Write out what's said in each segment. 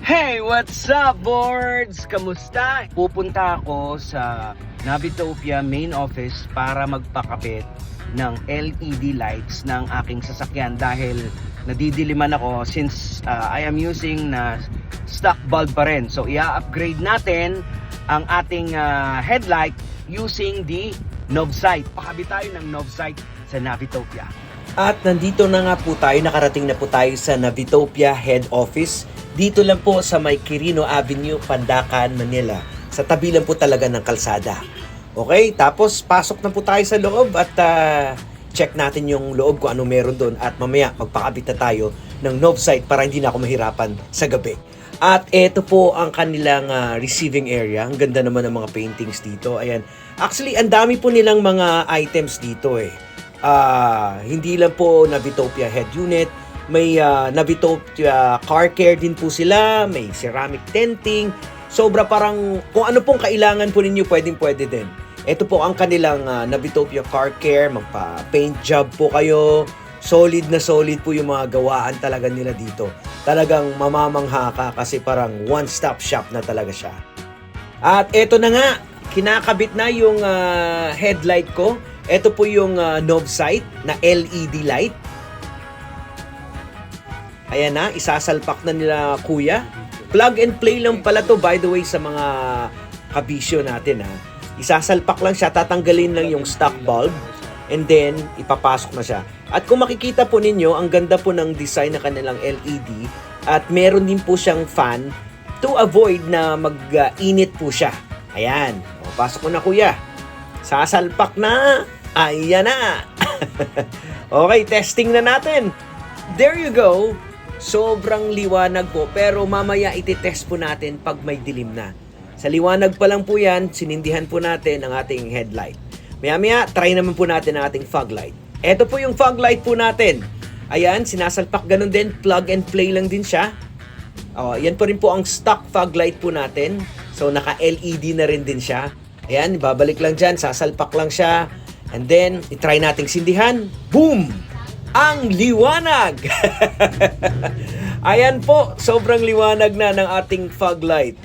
Hey, what's up, boards? Kamusta? Pupunta ako sa Navitopia main office para magpakapit ng LED lights ng aking sasakyan dahil nadidiliman ako since I am using na stock bulb pa rin. So, i-upgrade natin ang ating headlight using the Novsight. Pakabit tayo ng Novsight sa Navitopia. At nandito na nga po tayo, nakarating na po tayo sa Navitopia Head Office. Dito lang po sa may Quirino Avenue, Pandacan, Manila. Sa tabi lang po talaga ng kalsada. Okay, tapos pasok na po tayo sa loob at check natin yung loob kung ano meron doon. At mamaya magpakabit na tayo ng Novsight para hindi na ako mahirapan sa gabi. At ito po ang kanilang receiving area. Ang ganda naman ng mga paintings dito. Ayan. Actually, ang dami po nilang mga items dito eh. Hindi lang po Navitopia head unit, may Navitopia car care din po sila, may ceramic tenting, sobra parang kung ano pong kailangan po ninyo pwede din. Ito po ang kanilang Navitopia car care, magpa-paint job po kayo, solid na solid po yung mga gawaan talaga nila dito. Talagang mamamangha ka kasi parang one-stop shop na talaga siya. At eto na nga, kinakabit na yung headlight ko. Ito po yung Novsight na LED light. Ayan na, isasalpak na nila kuya. Plug and play lang pala to, by the way, sa mga kabisyo natin ha. Isasalpak lang siya, tatanggalin lang yung stock bulb and then ipapasok na siya. At kung makikita po ninyo, ang ganda po ng design ng kanilang LED at meron din po siyang fan to avoid na mag-init po siya. Ayan, o, pasok mo na kuya. Sasalpak na. Ayan na. Okay, testing na natin. There you go. Sobrang liwanag po. Pero mamaya ititest po natin pag may dilim na. Sa liwanag pa lang po yan, sinindihan po natin ang ating headlight. Maya-maya, try naman po natin ang ating fog light. Ito po yung fog light po natin. Ayan, sinasalpak ganun din. Plug and play lang din siya. Yan po rin po ang stock fog light po natin. So, naka-LED na rin din siya. Ayan, babalik lang dyan, sasalpak lang siya. And then, itry nating sindihan. Boom! Ang liwanag! Ayan po, sobrang liwanag na ng ating fog light.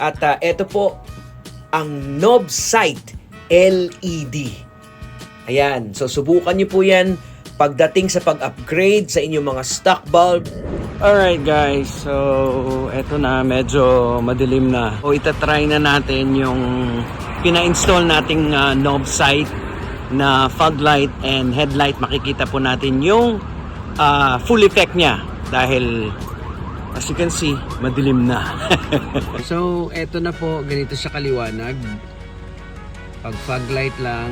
At ito po, ang Novsight LED. Ayan, so subukan nyo po yan pagdating sa pag-upgrade sa inyong mga stock bulb. Alright guys, so eto na, medyo madilim na. So itatry na natin yung pina-install nating Novsight na fog light and headlight. Makikita po natin yung full effect niya dahil as you can see, madilim na. So eto na po, ganito siya kaliwanag. Pag fog light lang.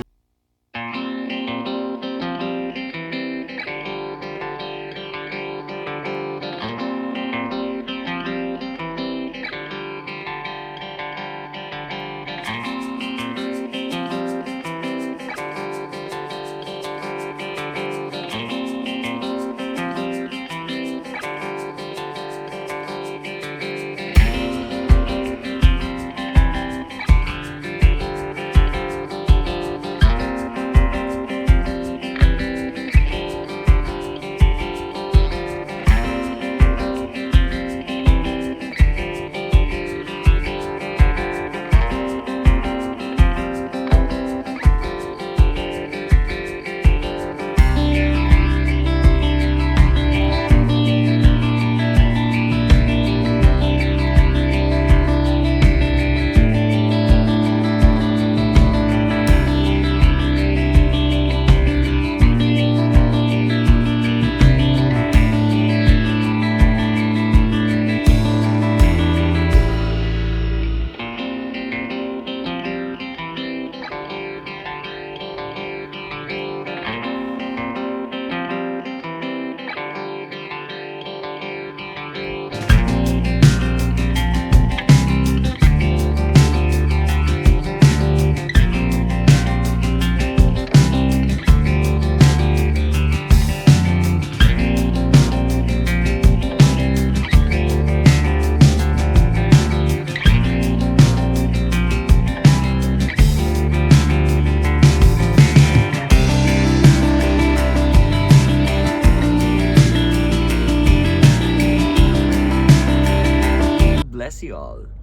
bless you all.